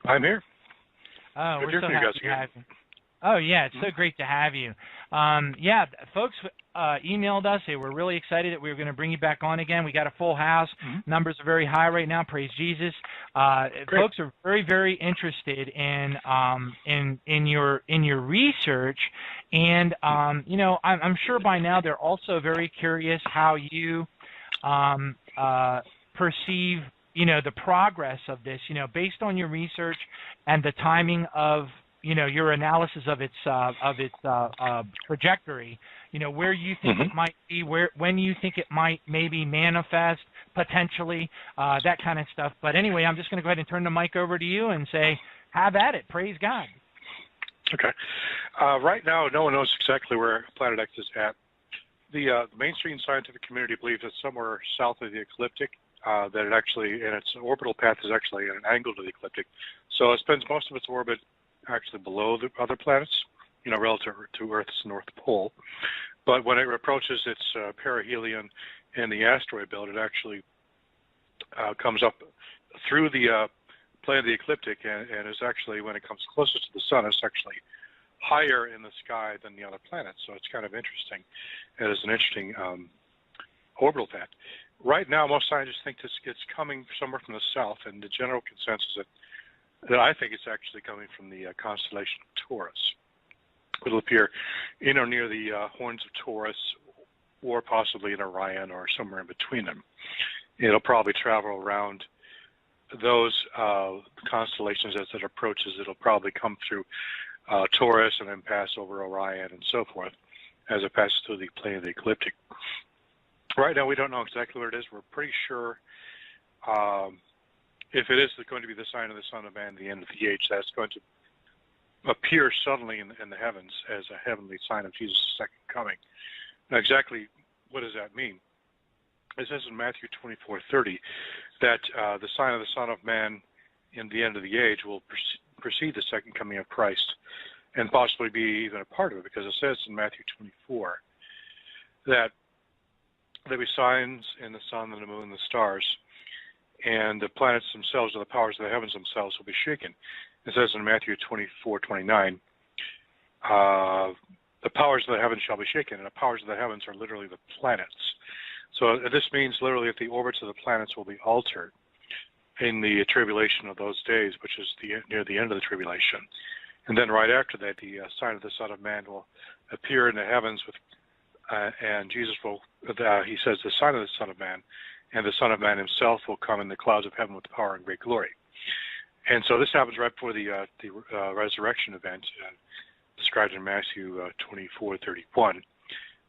I'm here. Oh, Good we're to hear so from you happy guys to again. have you. Oh, yeah, it's so great to have you. Yeah, folks emailed us. They were really excited that we were going to bring you back on again. We got a full house. Numbers are very high right now. Praise Jesus. Folks are very, very interested in your research, and you know, I'm sure by now they're also very curious how you perceive, you know, the progress of this, you know, based on your research and the timing of, you know, your analysis of its trajectory, you know, where you think it might be, when you think it might maybe manifest potentially, that kind of stuff. But anyway, I'm just going to go ahead and turn the mic over to you and say, have at it. Praise God. Okay. Right now, no one knows exactly where Planet X is at. The mainstream scientific community believes it's somewhere south of the ecliptic, that it actually, and its orbital path is actually at an angle to the ecliptic. So it spends most of its orbit actually below the other planets, you know, relative to Earth's North Pole. But when it approaches its perihelion in the asteroid belt, it actually comes up through the plane of the ecliptic, and is actually, when it comes closest to the sun, it's actually higher in the sky than the other planets. So it's kind of interesting. It is an interesting orbital path. Right now, most scientists think it's coming somewhere from the south, and the general consensus that I think it's actually coming from the constellation of Taurus. It'll appear in or near the horns of Taurus, or possibly in Orion, or somewhere in between them. It'll probably travel around those constellations as it approaches. It'll probably come through Taurus and then pass over Orion and so forth as it passes through the plane of the ecliptic. Right now, we don't know exactly where it is. We're pretty sure if it is going to be the sign of the Son of Man, the end of the age, that's going to appear suddenly in the heavens as a heavenly sign of Jesus' second coming. Now, exactly what does that mean? It says in Matthew 24:30 that the sign of the Son of Man in the end of the age will precede the second coming of Christ, and possibly be even a part of it, because it says in Matthew 24 that there'll be signs in the sun and the moon and the stars, and the planets themselves, or the powers of the heavens themselves, will be shaken. It says in Matthew 24:29, the powers of the heavens shall be shaken, and the powers of the heavens are literally the planets. So this means literally that the orbits of the planets will be altered in the tribulation of those days, which is near the end of the tribulation. And then right after that, the sign of the Son of Man will appear in the heavens with, and Jesus will, he says, the sign of the Son of Man, and the Son of Man himself will come in the clouds of heaven with power and great glory. And so this happens right before the resurrection event described in Matthew 24:31,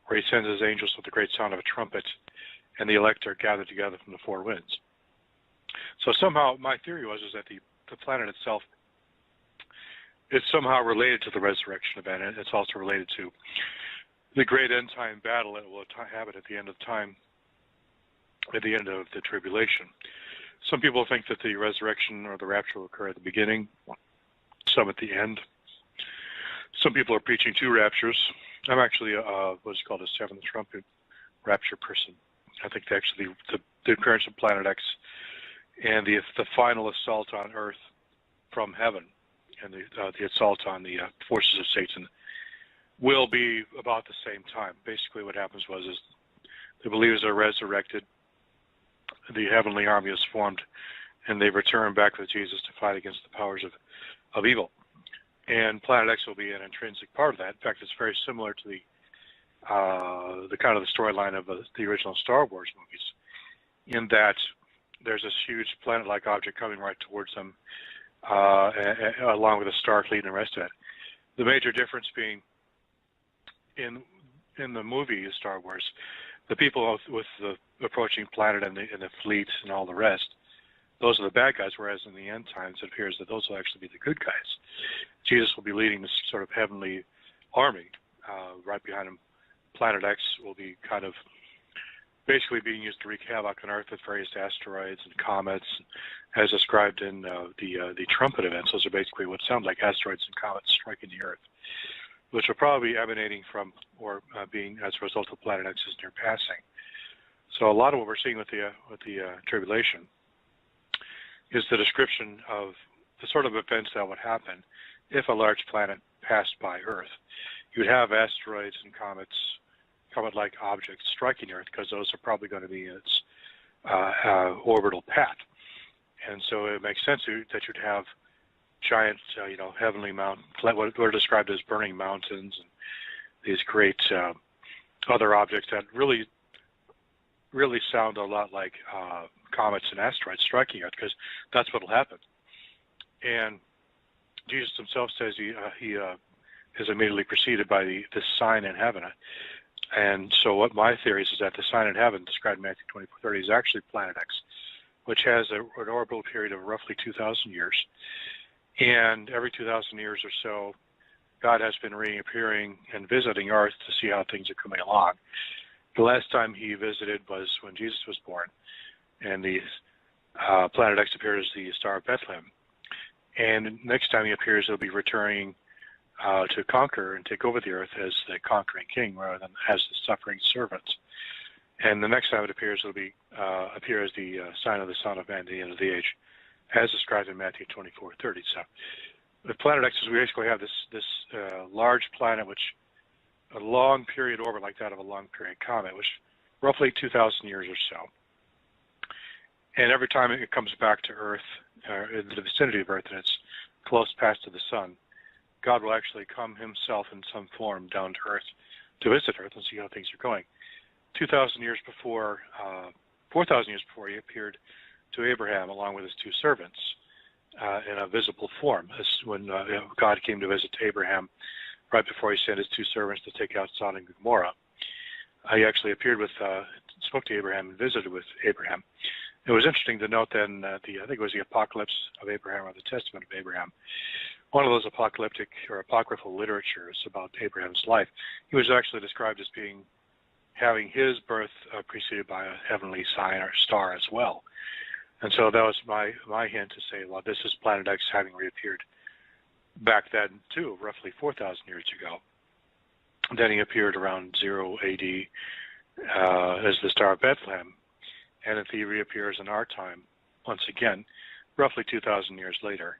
where he sends his angels with the great sound of a trumpet, and the elect are gathered together from the four winds. So somehow, my theory is that the planet itself is somehow related to the resurrection event, and it's also related to the great end-time battle that will happen at the end of time, at the end of the tribulation. Some people think that the resurrection or the rapture will occur at the beginning, some at the end. Some people are preaching two raptures. I'm actually what's called a seventh trumpet rapture person. I think actually the appearance of Planet X and the final assault on Earth from heaven, and the assault on the forces of Satan, will be about the same time. Basically what happens is the believers are resurrected, the heavenly army is formed, and they return back with Jesus to fight against the powers of evil. And Planet X will be an intrinsic part of that. In fact, it's very similar to the kind of the storyline of the original Star Wars movies, in that there's this huge planet-like object coming right towards them, along with a star fleet and the rest of it. The major difference being in the movie Star Wars, the people with the approaching planet and the fleet and all the rest, those are the bad guys, whereas in the end times it appears that those will actually be the good guys. Jesus will be leading this sort of heavenly army. Right behind him, Planet X will be kind of basically being used to wreak havoc on Earth with various asteroids and comets, as described in the trumpet events. Those are basically what sound like asteroids and comets striking the Earth, which are probably emanating from or being as a result of Planet X's near passing. So a lot of what we're seeing with the tribulation is the description of the sort of events that would happen if a large planet passed by Earth. You'd have asteroids and comets, comet-like objects striking Earth, because those are probably going to be its orbital path. And so it makes sense that you'd have giant, heavenly mountains, what are described as burning mountains, and these great other objects that really sound a lot like comets and asteroids striking Earth, because that's what will happen. And Jesus himself says he is immediately preceded by this sign in heaven. And so what my theory is that the sign in heaven, described in Matthew 24:30, is actually Planet X, which has an orbital period of roughly 2,000 years. And every 2,000 years or so, God has been reappearing and visiting Earth to see how things are coming along. The last time he visited was when Jesus was born, and the Planet X appeared as the Star of Bethlehem. And next time he appears, he'll be returning to conquer and take over the earth as the conquering king rather than as the suffering servant. And the next time it appears, it'll be appear as the sign of the Son of Man at the end of the age, as described in Matthew 24:30. So with Planet X, we basically have this large planet, which a long period orbit like that of a long period comet, which roughly 2,000 years or so. And every time it comes back to Earth, in the vicinity of Earth, and it's close past to the Sun, God will actually come himself in some form down to Earth to visit Earth and see how things are going. 2,000 years before, 4,000 years before, he appeared to Abraham along with his two servants in a visible form. This is when God came to visit Abraham right before he sent his two servants to take out Sodom and Gomorrah. He actually appeared spoke to Abraham and visited with Abraham. It was interesting to note then I think it was the Apocalypse of Abraham or the Testament of Abraham, one of those apocalyptic or apocryphal literatures about Abraham's life. He was actually described as having his birth preceded by a heavenly sign or star as well. And so that was my hint to say, well, this is Planet X having reappeared back then too, roughly 4,000 years ago. Then he appeared around 0 AD as the Star of Bethlehem. And if he reappears in our time, once again, roughly 2,000 years later,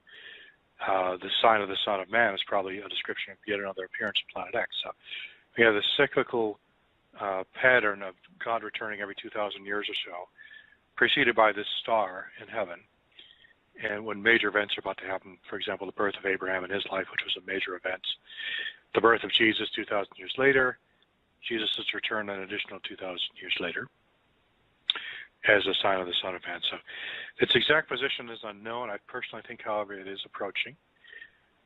the sign of the Son of Man is probably a description of yet another appearance of Planet X. So we have this cyclical pattern of God returning every 2,000 years or so, preceded by this star in heaven. And when major events are about to happen, for example, the birth of Abraham in his life, which was a major event, the birth of Jesus 2,000 years later, Jesus' return an additional 2,000 years later, as a sign of the Son of Man. So its exact position is unknown. I personally think, however, it is approaching.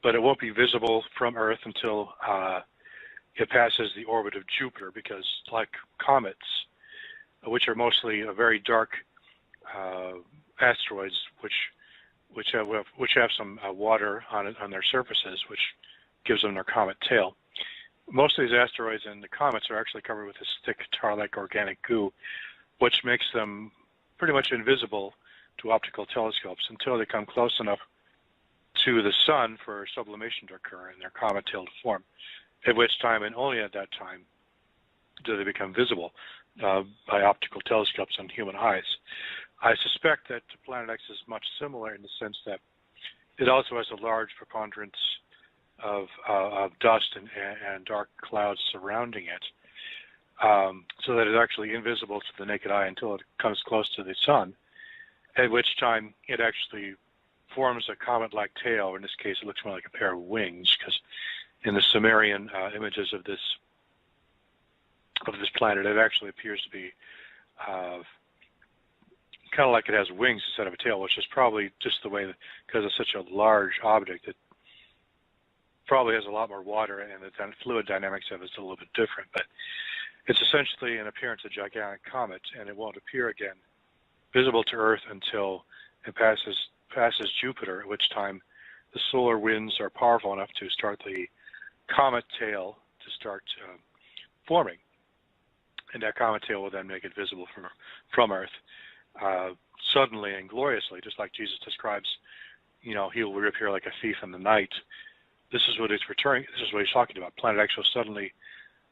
But it won't be visible from Earth until it passes the orbit of Jupiter, because like comets, which are mostly very dark asteroids, which have some water on their surfaces, which gives them their comet tail. Most of these asteroids and the comets are actually covered with this thick tar-like organic goo, which makes them pretty much invisible to optical telescopes until they come close enough to the sun for sublimation to occur and their comet tail to form, at which time, and only at that time, do they become visible by optical telescopes on human eyes. I suspect that Planet X is much similar in the sense that it also has a large preponderance of dust and dark clouds surrounding it, so that it's actually invisible to the naked eye until it comes close to the sun, at which time it actually forms a comet-like tail. In this case, it looks more like a pair of wings, because in the Sumerian images of this planet, it actually appears to be kind of like it has wings instead of a tail, which is probably just the way that, because it's such a large object, it probably has a lot more water, and the fluid dynamics of it's a little bit different. But it's essentially an appearance of a gigantic comet, and it won't appear again visible to Earth until it passes Jupiter, at which time the solar winds are powerful enough to start the comet tail to start forming. And that comet tail will then make it visible from Earth suddenly and gloriously, just like Jesus describes, he will reappear like a thief in the night. This is what he's talking about. Planet X will suddenly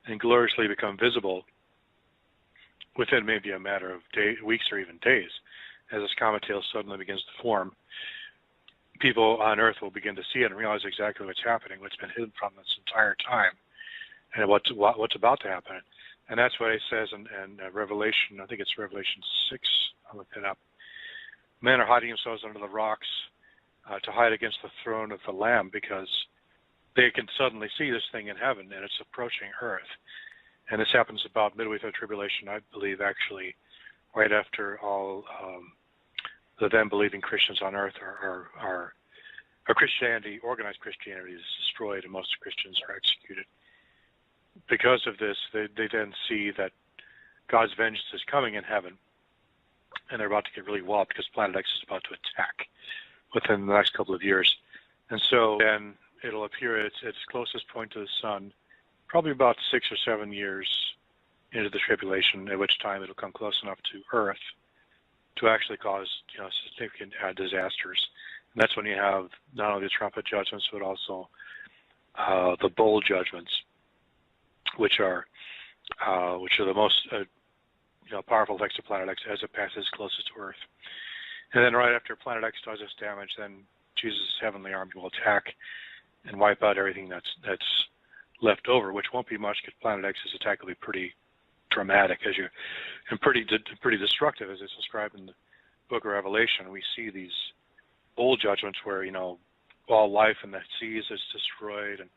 and gloriously become visible within maybe a matter of weeks or even days, as this comet tail suddenly begins to form. people on Earth will begin to see it and realize exactly what's happening, what's been hidden from this entire time, and what's about to happen. And that's what it says in Revelation. I think it's Revelation 6. I'll look that up. Men are hiding themselves under the rocks to hide against the throne of the Lamb, because they can suddenly see this thing in heaven, and it's approaching Earth. And this happens about midway through the tribulation, I believe, actually, right after all the then believing Christians on Earth are Christianity, organized Christianity, is destroyed, and most Christians are executed. Because of this, they then see that God's vengeance is coming in heaven, and they're about to get really wild because Planet X is about to attack within the next couple of years. And so then it'll appear at its closest point to the sun, probably about 6 or 7 years into the tribulation, at which time it'll come close enough to Earth to actually cause significant disasters. And that's when you have not only the trumpet judgments, but also the bowl judgments, which are the most powerful effects of Planet X as it passes closest to Earth. And then right after Planet X does its damage, then Jesus' heavenly army will attack and wipe out everything that's left over, which won't be much, because Planet X's attack will be pretty dramatic, and pretty destructive, as it's described in the Book of Revelation. We see these bowl judgments where all life in the seas is destroyed, and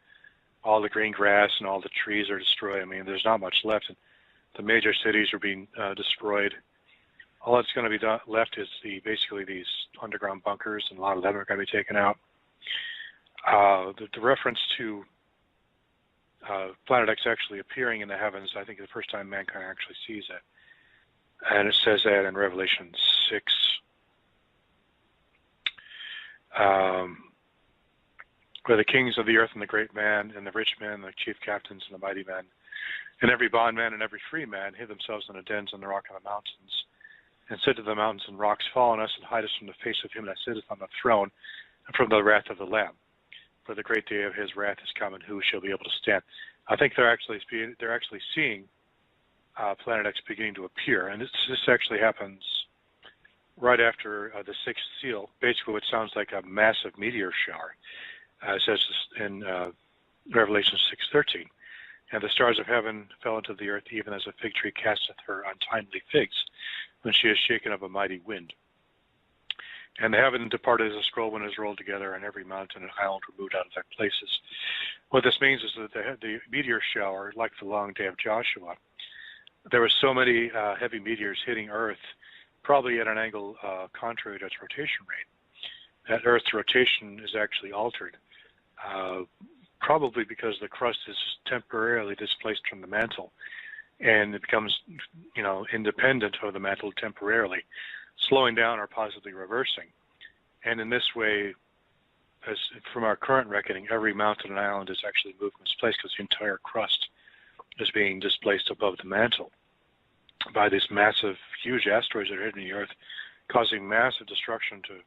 all the green grass and all the trees are destroyed. I mean, there's not much left, and the major cities are being destroyed. All that's going to be left is basically these underground bunkers, and a lot of them are going to be taken out. The reference to Planet X actually appearing in the heavens, I think the first time mankind actually sees it. And it says that in Revelation 6. Where the kings of the earth and the great man and the rich men and the chief captains and the mighty men and every bondman and every free man hid themselves in the dens on the rock of the mountains, and said to the mountains and rocks, fall on us and hide us from the face of him that sitteth on the throne and from the wrath of the Lamb. For the great day of his wrath is come, and who shall be able to stand? I think they're actually seeing Planet X beginning to appear, and this actually happens right after the sixth seal. Basically, what sounds like a massive meteor shower. It says in Revelation 6:13, and the stars of heaven fell into the earth, even as a fig tree casteth her untimely figs, when she is shaken of a mighty wind. And the heaven departed as a scroll when it is rolled together, and every mountain and island were moved out of their places. What this means is that the meteor shower, like the long day of Joshua, there were so many heavy meteors hitting Earth, probably at an angle contrary to its rotation rate, that Earth's rotation is actually altered, probably because the crust is temporarily displaced from the mantle, and it becomes, independent of the mantle temporarily, slowing down or possibly reversing. And in this way, as from our current reckoning, every mountain and island is actually moved from its place, because the entire crust is being displaced above the mantle by these massive, huge asteroids that are hitting the Earth, causing massive destruction to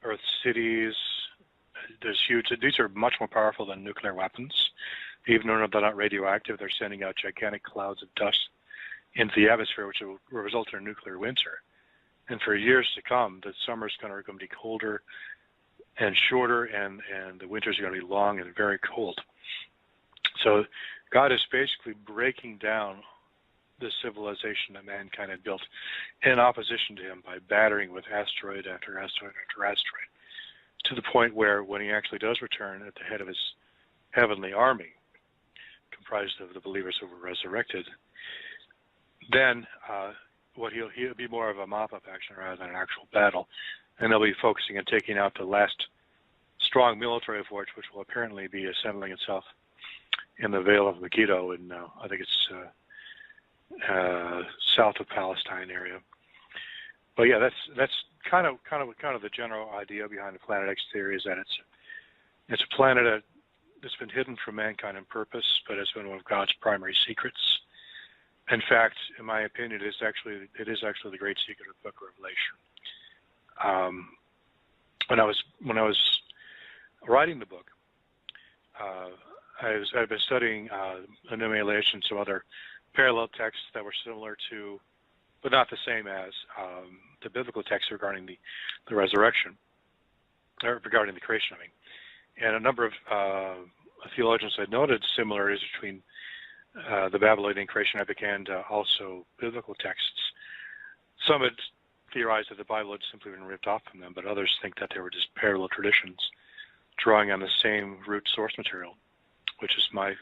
Earth's cities. These are much more powerful than nuclear weapons. Even though they're not radioactive, they're sending out gigantic clouds of dust into the atmosphere, which will result in a nuclear winter. And for years to come, the summer's going to be colder and shorter, and the winters are going to be long and very cold. So God is basically breaking down the civilization that mankind had built in opposition to him by battering with asteroid after asteroid after asteroid, to the point where when he actually does return at the head of his heavenly army, comprised of the believers who were resurrected, then he'll be more of a mop-up action rather than an actual battle, and they'll be focusing on taking out the last strong military force, which will apparently be assembling itself in the Vale of Megiddo, in I think it's south of Palestine area. But yeah, that's kind of the general idea behind the Planet X theory, is that it's a planet that's been hidden from mankind on purpose, but it's been one of God's primary secrets. In fact, in my opinion, it is actually the great secret of the Book of Revelation. When I was writing the book, I've been studying Annihilation, some other parallel texts that were similar to, but not the same as, the biblical texts regarding the resurrection. regarding the creation, I mean. And a number of theologians had noted similarities between the Babylonian creation epic and also biblical texts. Some had theorized that the Bible had simply been ripped off from them, but others think that they were just parallel traditions drawing on the same root source material, which is my...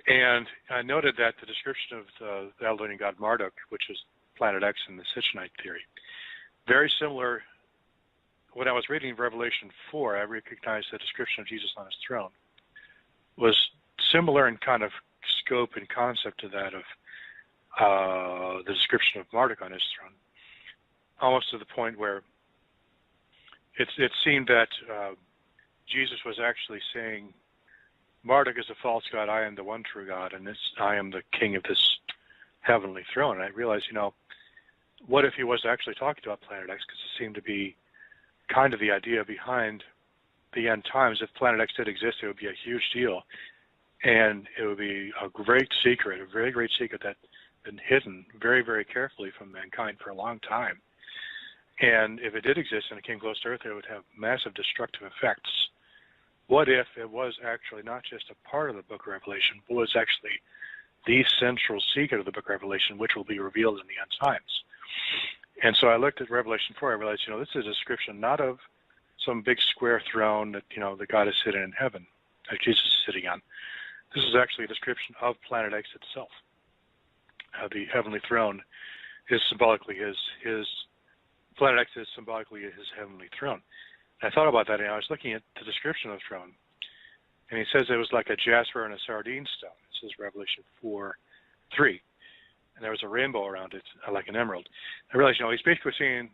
And I noted that the description of the Babylonian god Marduk, which is Planet X in the Sitchinite theory, very similar. When I was reading Revelation 4, I recognized the description of Jesus on his throne was similar in kind of scope and concept to that of the description of Marduk on his throne, almost to the point where it seemed that Jesus was actually saying, Marduk is a false god, I am the one true God, and I am the king of this heavenly throne. And I realized, what if he was actually talking about Planet X, because it seemed to be kind of the idea behind the end times. If Planet X did exist, it would be a huge deal, and it would be a great secret, a very great secret that had been hidden very, very carefully from mankind for a long time. And if it did exist and it came close to Earth, it would have massive destructive effects. What if it was actually not just a part of the book of Revelation, but was actually the central secret of the book of Revelation, which will be revealed in the end times? And so I looked at Revelation 4, I realized, this is a description not of some big square throne that, that God is sitting in heaven, that Jesus is sitting on. This is actually a description of Planet X itself. The heavenly throne is symbolically his Planet X is symbolically his heavenly throne. And I thought about that, and I was looking at the description of the throne, and he says it was like a jasper and a sardine stone. This is Revelation 4:3. And there was a rainbow around it, like an emerald. I realized, he's basically saying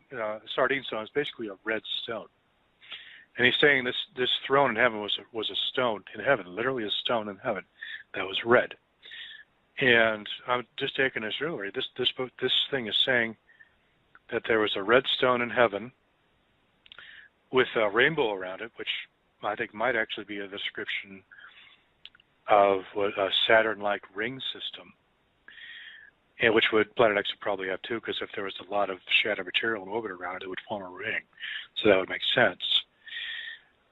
sardine stone is basically a red stone. And he's saying this throne in heaven was a stone in heaven, literally a stone in heaven that was red. And I'm just taking this earlier. This thing is saying that there was a red stone in heaven with a rainbow around it, which I think might actually be a description of a Saturn-like ring system, and which Planet X would probably have too, because if there was a lot of shadow material in orbit around it would form a ring. So that would make sense.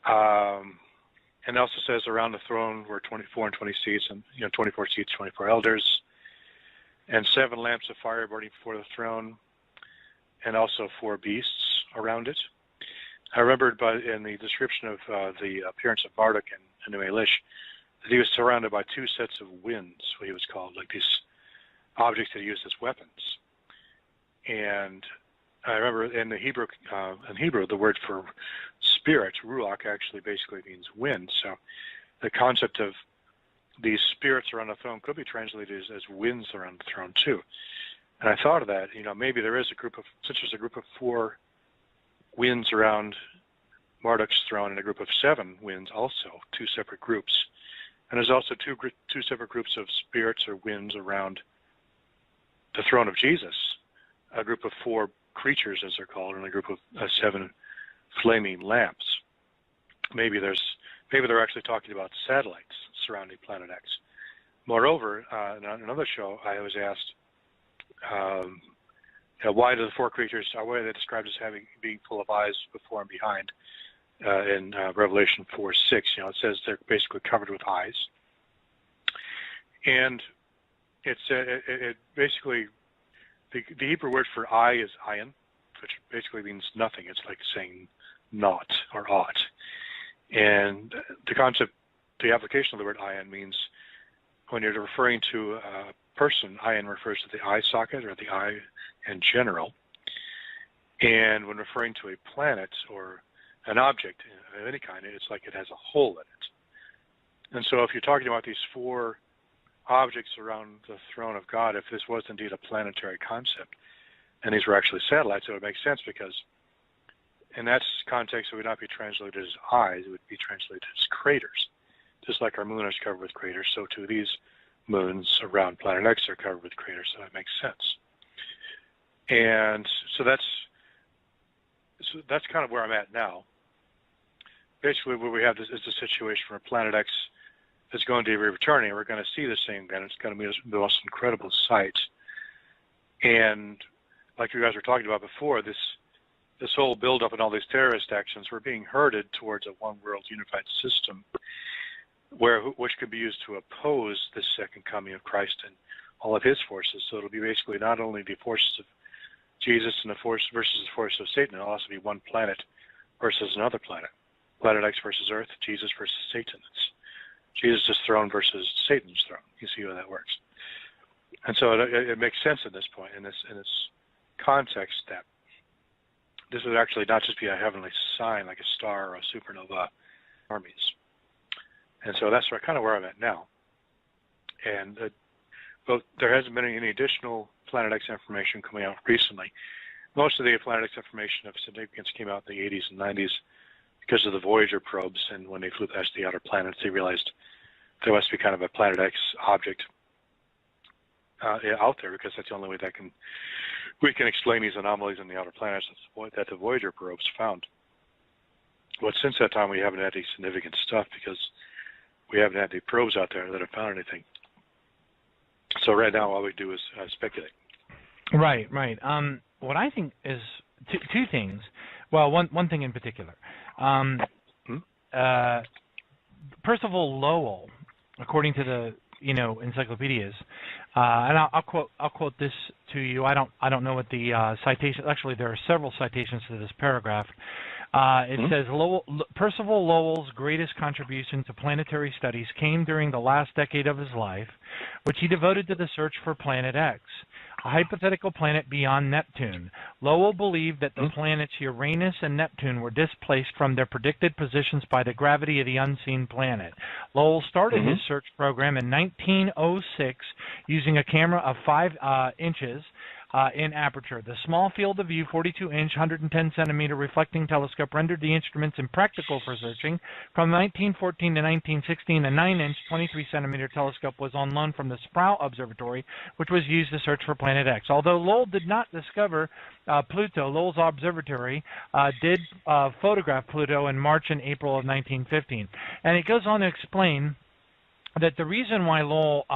And it also says around the throne were 24 and 20 seats, and 24 seats, 24 elders, and 7 lamps of fire burning before the throne, and also 4 beasts around it. I remembered in the description of the appearance of Marduk and Elish that he was surrounded by 2 sets of winds, what he was called, like these objects that he used as weapons. And I remember in Hebrew, the word for spirit, ruach, actually basically means wind. So the concept of these spirits around the throne could be translated as winds around the throne too. And I thought of that, maybe there is since there's a group of 4 winds around Marduk's throne and a group of 7 winds also, 2 separate groups. And there's also two separate groups of spirits or winds around the throne of Jesus, a group of 4 creatures, as they're called, and a group of 7 flaming lamps. Maybe they're actually talking about satellites surrounding Planet X. Moreover, in another show, I was asked, why do the 4 creatures, why are they described as being full of eyes before and behind? In Revelation 4:6, it says they're basically covered with eyes. And it basically, the Hebrew word for eye is ayin, which basically means nothing. It's like saying not or ought. And the application of the word ayin means when you're referring to a person, ayin refers to the eye socket or the eye in general. And when referring to a planet or an object of any kind, it's like it has a hole in it. And so if you're talking about these 4 objects around the throne of God, if this was indeed a planetary concept, and these were actually satellites, it would make sense, because in that context it would not be translated as eyes, it would be translated as craters. Just like our moon is covered with craters, so too these moons around Planet X are covered with craters, so that makes sense. And so that's kind of where I'm at now. Basically, what we have is a situation where Planet X is going to be returning. We're going to see this thing again. It's going to be the most incredible sight. And like you guys were talking about before, this this whole buildup and all these terrorist actions were being herded towards a one-world unified system which could be used to oppose the second coming of Christ and all of his forces. So it'll be basically not only the forces of Jesus and the force versus the force of Satan, it'll also be one planet versus another planet. Planet X versus Earth, Jesus versus Satan. It's Jesus' throne versus Satan's throne. You see how that works. And so it makes sense at this point, in this context, that this would actually not just be a heavenly sign like a star or a supernova armies. And so that's kind of where I'm at now. And but there hasn't been any additional Planet X information coming out recently. Most of the Planet X information of significance came out in the 80s and 90s because of the Voyager probes, and when they flew past the outer planets, they realized there must be kind of a Planet X object out there, because that's the only way that we can explain these anomalies in the outer planets that the Voyager probes found. But since that time, we haven't had any significant stuff because we haven't had any probes out there that have found anything. So right now, all we do is speculate. Right. What I think is two things. Well, one thing in particular. Percival Lowell, according to the encyclopedias, and I'll quote this to you. I don't know what the citation. Actually, there are several citations to this paragraph. It says Percival Lowell's greatest contribution to planetary studies came during the last decade of his life, which he devoted to the search for Planet X, a hypothetical planet beyond Neptune. Lowell believed that the planets Uranus and Neptune were displaced from their predicted positions by the gravity of the unseen planet. Lowell started his search program in 1906 using a camera of 5 inches in aperture. The small field of view, 42-inch, 110-centimeter reflecting telescope rendered the instruments impractical for searching. From 1914 to 1916, the 9-inch, 23-centimeter telescope was on loan from the Sproul Observatory, which was used to search for Planet X. Although Lowell did not discover Pluto, Lowell's observatory did photograph Pluto in March and April of 1915. And it goes on to explain that the reason why Lowell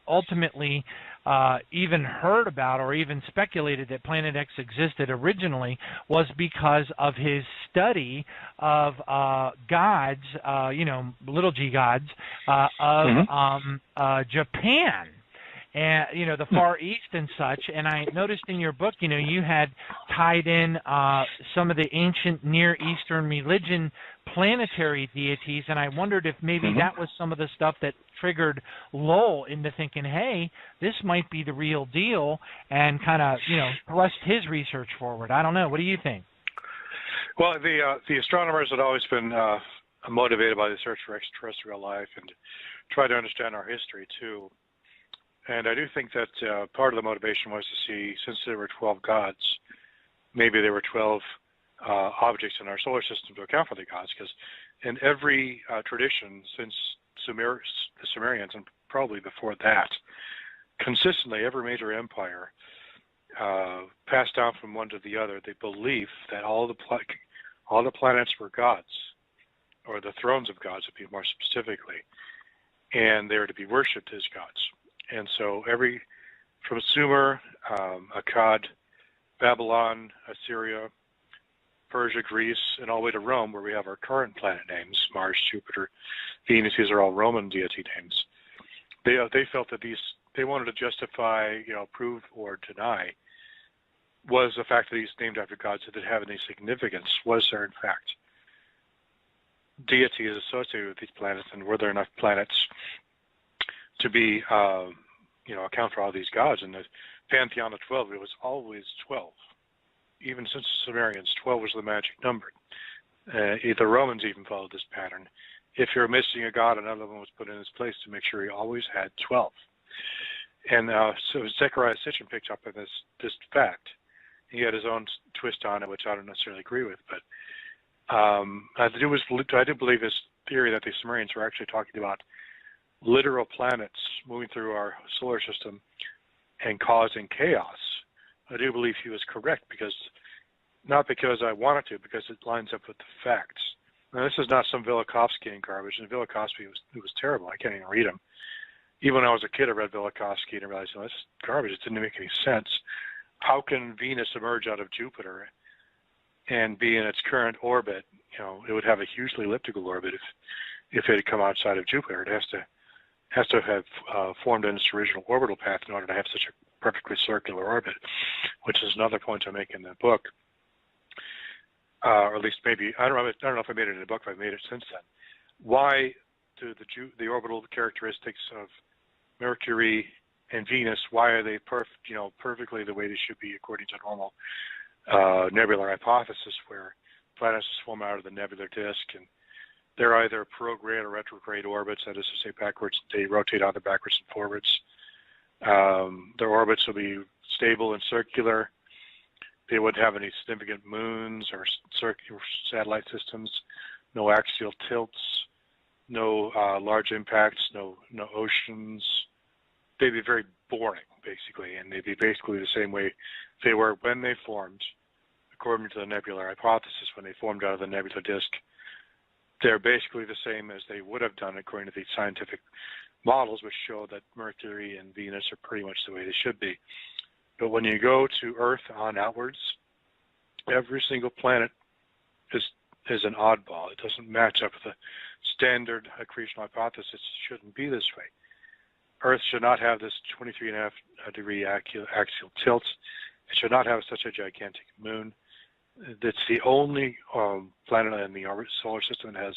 ultimately even heard about or even speculated that Planet X existed originally was because of his study of gods, little g gods, of Japan. And, the Far East and such. And I noticed in your book, you had tied in some of the ancient Near Eastern religion planetary deities, and I wondered if maybe that was some of the stuff that triggered Lowell into thinking, hey, this might be the real deal, and kind of, thrust his research forward. I don't know. What do you think? Well, the astronomers had always been motivated by the search for extraterrestrial life and try to understand our history, too. And I do think that part of the motivation was to see, since there were 12 gods, maybe there were 12 objects in our solar system to account for the gods, because in every tradition since the Sumerians, and probably before that, consistently every major empire passed down from one to the other the belief that all the planets were gods, or the thrones of gods, to be more specifically, and they were to be worshipped as gods. And so from Sumer, Akkad, Babylon, Assyria, Persia, Greece, and all the way to Rome, where we have our current planet names, Mars, Jupiter, Venus, these are all Roman deity names. They felt that they wanted to justify, prove or deny, was the fact that these named after gods that didn't have any significance. Was there, in fact, deity is associated with these planets, and were there enough planets to be, account for all these gods? And the pantheon of 12, it was always 12. Even since the Sumerians, 12 was the magic number. The Romans even followed this pattern. If you're missing a god, another one was put in his place to make sure he always had 12. And so Zechariah Sitchin picked up on this fact. He had his own twist on it, which I don't necessarily agree with. But I do believe his theory that the Sumerians were actually talking about literal planets moving through our solar system and causing chaos. I do believe he was correct, not because I wanted to, because it lines up with the facts. Now, this is not some Velikovsky garbage, and Velikovsky was terrible. I can't even read him. Even when I was a kid, I read Velikovsky and I realized, this is garbage. It didn't make any sense. How can Venus emerge out of Jupiter and be in its current orbit, it would have a hugely elliptical orbit if it had come outside of Jupiter. It has to have formed in its original orbital path in order to have such a perfectly circular orbit, which is another point I make in the book. Or at least maybe, I don't know if I made it in the book, if I've made it since then. Why do the orbital characteristics of Mercury and Venus, why are they perfectly the way they should be according to normal nebular hypothesis, where planets form out of the nebular disk and they're either prograde or retrograde orbits, that is to say backwards, they rotate either backwards and forwards. Their orbits will be stable and circular. They wouldn't have any significant moons or circular satellite systems, no axial tilts, no large impacts, no oceans. They'd be very boring, basically, and they'd be basically the same way they were when they formed, according to the nebular hypothesis, when they formed out of the nebular disk. They're basically the same as they would have done according to the scientific models, which show that Mercury and Venus are pretty much the way they should be. But when you go to Earth on outwards, every single planet is an oddball. It doesn't match up with the standard accretion hypothesis. It shouldn't be this way. Earth should not have this 23.5 degree axial tilt. It should not have such a gigantic moon. It's the only planet in the solar system that has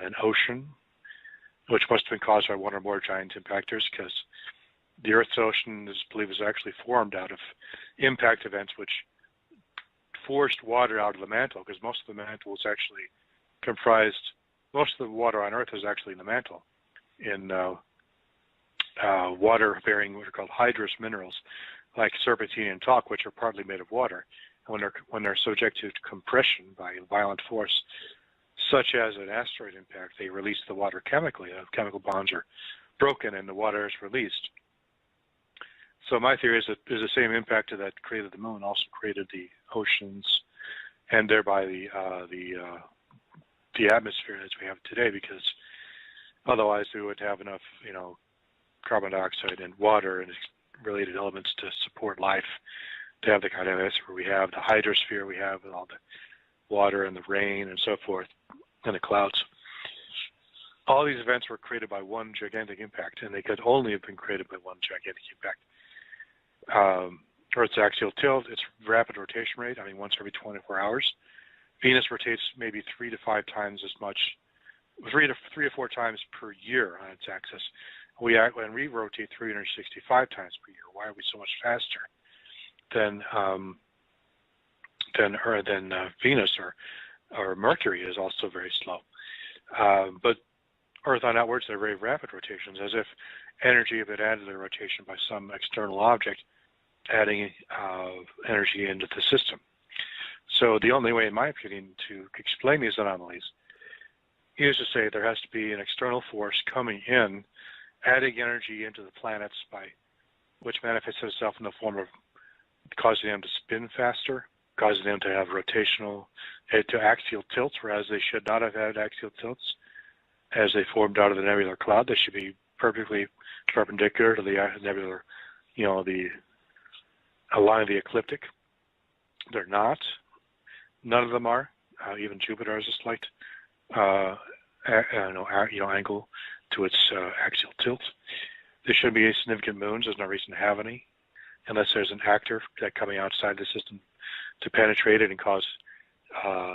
an ocean, which must have been caused by one or more giant impactors, because the Earth's ocean is believed was actually formed out of impact events which forced water out of the mantle, because most of the mantle is actually comprised, most of the water on Earth is actually in the mantle, in water-bearing what are called hydrous minerals, like serpentine and talc, which are partly made of water. When they're subject to compression by a violent force, such as an asteroid impact, they release the water chemically. Chemical bonds are broken and the water is released. So my theory is that there's the same impactor that created the moon also created the oceans, and thereby the atmosphere as we have today, because otherwise we would have enough, carbon dioxide and water and related elements to support life, to have the kind of atmosphere we have, the hydrosphere we have with all the water and the rain and so forth, and the clouds. All these events were created by one gigantic impact, and they could only have been created by one gigantic impact. Earth's axial tilt, its rapid rotation rate, once every 24 hours. Venus rotates maybe 3 to 5 times as much, 3 or 4 times per year on its axis. We rotate 365 times per year. Why are we so much faster than Venus or Mercury is also very slow? But Earth on outwards, they're very rapid rotations, as if energy had been added to the rotation by some external object, adding energy into the system. So the only way, in my opinion, to explain these anomalies is to say there has to be an external force coming in, adding energy into the planets, which manifests itself in the form of causing them to spin faster, causing them to have to axial tilts, whereas they should not have had axial tilts. As they formed out of the nebular cloud, they should be perfectly perpendicular to the nebular, the line of the ecliptic. They're not. None of them are. Even Jupiter has a slight, angle to its axial tilt. There shouldn't be any significant moons. There's no reason to have any, unless there's an actor coming outside the system to penetrate it and cause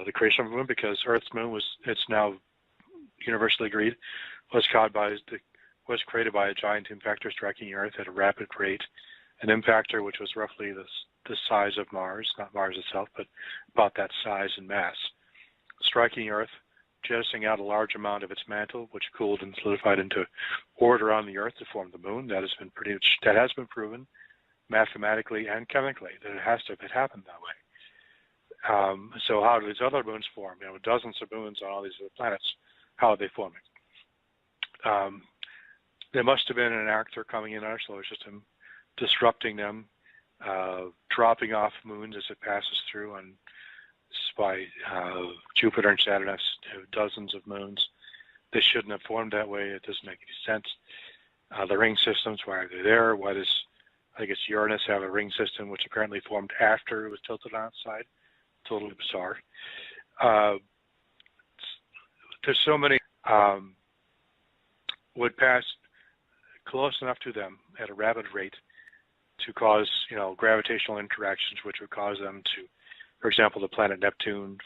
the creation of a moon. Because Earth's moon it's now universally agreed, was created by a giant impactor striking Earth at a rapid rate. An impactor which was roughly the size of Mars, not Mars itself, but about that size and mass, striking Earth, jettisoning out a large amount of its mantle, which cooled and solidified into orbit around the Earth to form the moon. That has been proven mathematically and chemically that it has to have happened that way. So how do these other moons form? Dozens of moons on all these other planets. How are they forming? There must have been an actor coming in our solar system, disrupting them, dropping off moons as it passes through. And by Jupiter and Saturn have dozens of moons. They shouldn't have formed that way. It doesn't make any sense. The ring systems, why are they there? Why does, Uranus have a ring system which apparently formed after it was tilted on its side? totally bizarre. There's so many would pass close enough to them at a rapid rate to cause, gravitational interactions, which would cause them to, for example, the planet Neptune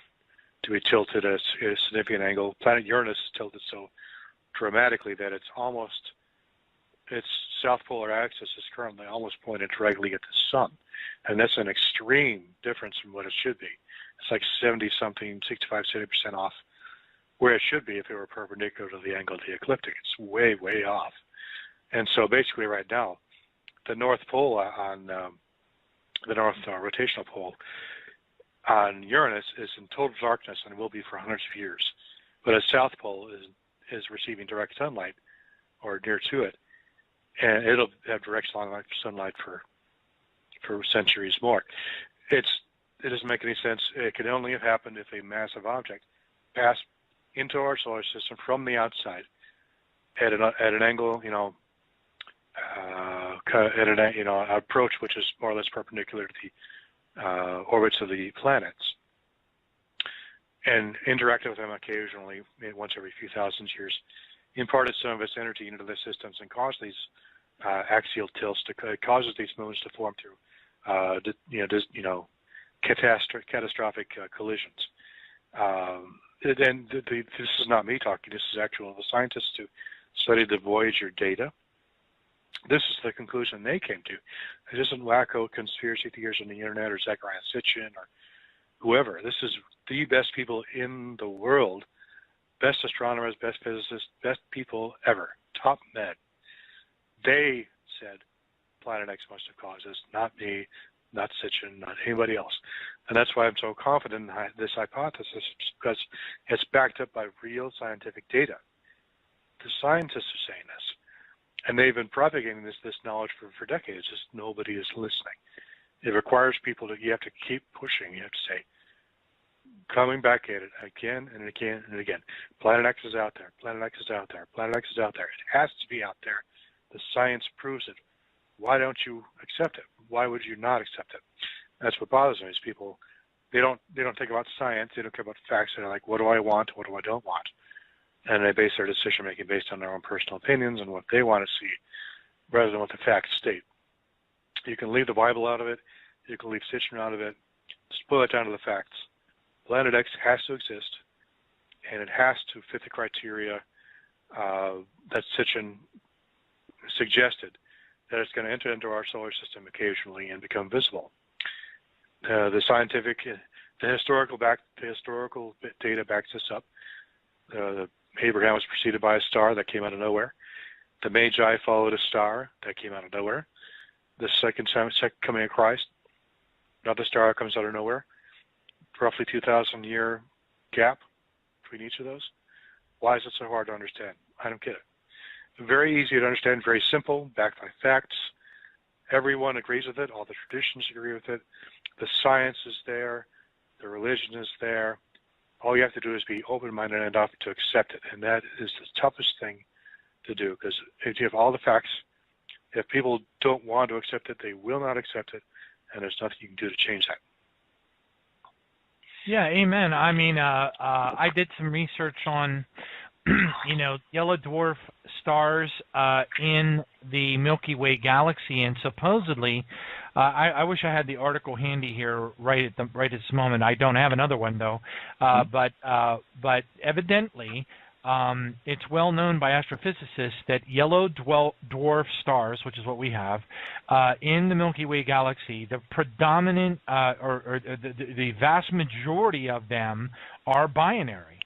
to be tilted at a significant angle. Planet Uranus is tilted so dramatically that its south polar axis is currently almost pointed directly at the sun, and that's an extreme difference from what it should be. It's like 70-something, 65, 70% off where it should be if it were perpendicular to the angle of the ecliptic. It's way, way off. And so basically right now, the North Pole on the North rotational pole on Uranus is in total darkness and will be for hundreds of years. But its South Pole is receiving direct sunlight, or near to it, and it'll have direct sunlight for centuries more. It doesn't make any sense. It could only have happened if a massive object passed into our solar system from the outside at an angle, at an approach which is more or less perpendicular to the orbits of the planets, and interacted with them occasionally, once every few thousand years, imparted some of its energy into the systems and caused these axial tilts. It causes these moons to form through catastrophic collisions. This is not me talking. This is actual the scientists who studied the Voyager data. This is the conclusion they came to. It isn't wacko conspiracy theories on the internet or Zechariah Sitchin or whoever. This is the best people in the world, best astronomers, best physicists, best people ever, top men. They said Planet X must have caused this, not me, not Sitchin, not anybody else. And that's why I'm so confident in this hypothesis, because it's backed up by real scientific data. The scientists are saying this. And they've been propagating this knowledge for decades. Just nobody is listening. It requires people you have to keep pushing. You have to say, coming back at it again and again and again. Planet X is out there. Planet X is out there. Planet X is out there. It has to be out there. The science proves it. Why don't you accept it? Why would you not accept it? That's what bothers me. Is people they don't think about science. They don't care about facts. They're like, what do I want? What do I don't want? And they base their decision making based on their own personal opinions and what they want to see, rather than what the facts state. You can leave the Bible out of it. You can leave Sitchin out of it. Just boil it down to the facts. Planet X has to exist, and it has to fit the criteria that Sitchin suggested, that it's going to enter into our solar system occasionally and become visible. The historical data backs this up. Abraham was preceded by a star that came out of nowhere. The Magi followed a star that came out of nowhere. The second coming of Christ, another star comes out of nowhere. Roughly 2,000 year gap between each of those. Why is it so hard to understand? I don't get it. Very easy to understand, very simple, backed by facts. Everyone agrees with it. All the traditions agree with it. The science is there. The religion is there. All you have to do is be open-minded enough to accept it, and that is the toughest thing to do, because if you have all the facts, if people don't want to accept it, they will not accept it, and there's nothing you can do to change that. Yeah, amen. I mean, I did some research on, yellow dwarf stars in the Milky Way galaxy, and supposedly, I wish I had the article handy here right at this moment. I don't have another one though, but evidently, it's well known by astrophysicists that yellow dwarf stars, which is what we have, in the Milky Way galaxy, the predominant or the vast majority of them are binary.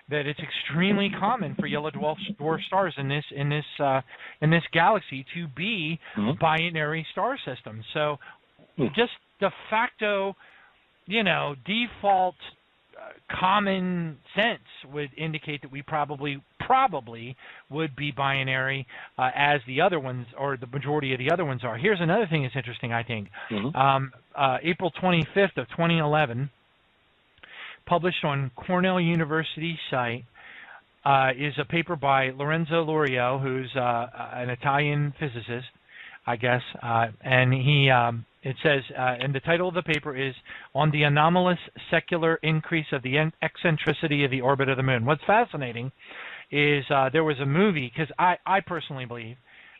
That it's extremely common for yellow dwarf stars in this galaxy to be binary star systems. So, just de facto, default common sense would indicate that we probably would be binary as the other ones, or the majority of the other ones are. Here's another thing that's interesting, I think. April 25th of 2011. Published on Cornell University site is a paper by Lorenzo Lorio, who's an Italian physicist, I guess, and he It says, and the title of the paper is "On the Anomalous Secular Increase of the Eccentricity of the Orbit of the Moon." What's fascinating is there was a movie, because I personally believe,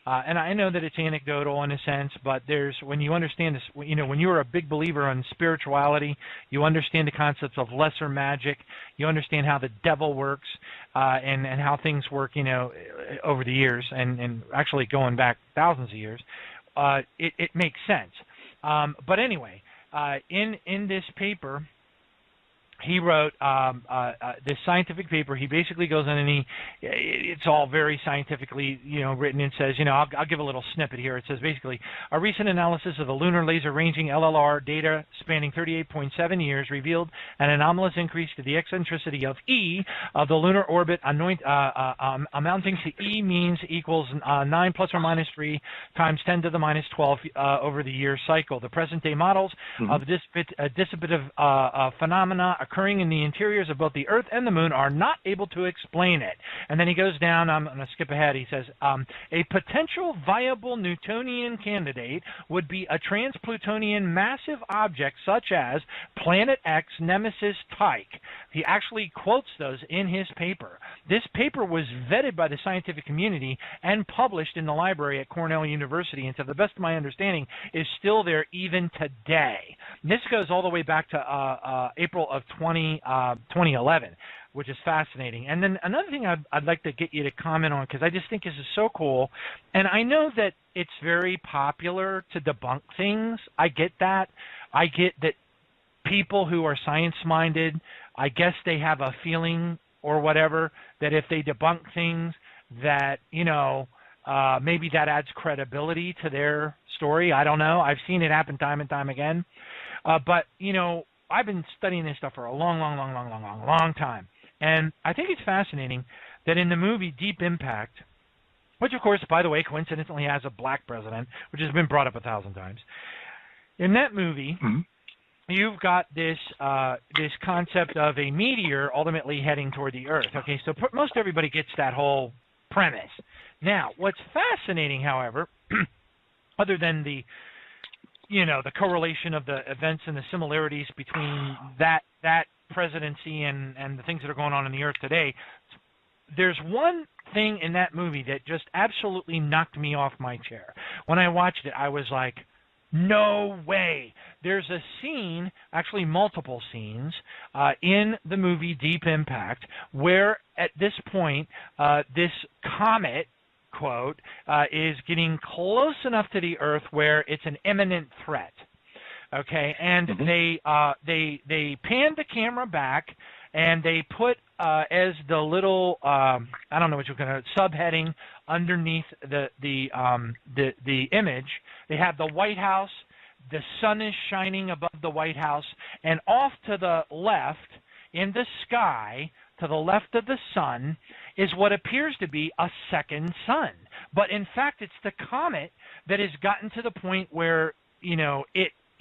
and I know that it's anecdotal in a sense, but when you understand this, when you're a big believer in spirituality, you understand the concepts of lesser magic, you understand how the devil works, and how things work, over the years, and actually going back thousands of years, it makes sense. But anyway, in this paper, he wrote this scientific paper. He basically goes in and it's all very scientifically, written, and says, I'll give a little snippet here. It says basically, a recent analysis of the lunar laser ranging LLR data spanning 38.7 years revealed an anomalous increase to the eccentricity of E of the lunar orbit, amounting to E means equals 9 plus or minus 3 times 10 to the minus 12 over the year cycle. The present day models of dissipative phenomena occurring in the interiors of both the Earth and the Moon are not able to explain it. And then he goes down, I'm going to skip ahead, he says, a potential viable Newtonian candidate would be a trans-Plutonian massive object such as Planet X Nemesis Tyche. He actually quotes those in his paper. This paper was vetted by the scientific community and published in the library at Cornell University, and to the best of my understanding, is still there even today. This goes all the way back to April of 2011, which is fascinating. And then another thing I'd like to get you to comment on, because I just think this is so cool, and I know that it's very popular to debunk things. I get that. I get that people who are science-minded, I guess they have a feeling or whatever that if they debunk things that, maybe that adds credibility to their story. I don't know. I've seen it happen time and time again. But, I've been studying this stuff for a long time. And I think it's fascinating that in the movie Deep Impact, which, of course, by the way, coincidentally has a black president, which has been brought up 1,000 times. In that movie, you've got this concept of a meteor ultimately heading toward the Earth. Okay, so most everybody gets that whole premise. Now, what's fascinating, however, other than the correlation of the events and the similarities between that presidency and the things that are going on in the Earth today, there's one thing in that movie that just absolutely knocked me off my chair. When I watched it, I was like, no way. There's a scene, actually multiple scenes, in the movie Deep Impact where at this point this comet, quote, is getting close enough to the Earth where it's an imminent threat. Okay, and they panned the camera back and they put as the little I don't know what you're going to subheading underneath the image. They have the White House. The sun is shining above the White House, and off to the left in the sky, to the left of the sun, is what appears to be a second sun. But in fact, it's the comet that has gotten to the point where,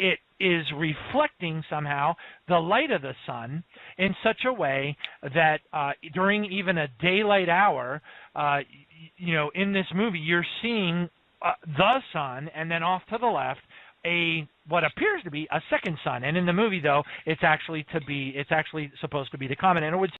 it is reflecting somehow the light of the sun in such a way that during even a daylight hour, in this movie, you're seeing the sun, and then off to the left, what appears to be a second sun. And in the movie, though, it's actually supposed to be the comet. And it would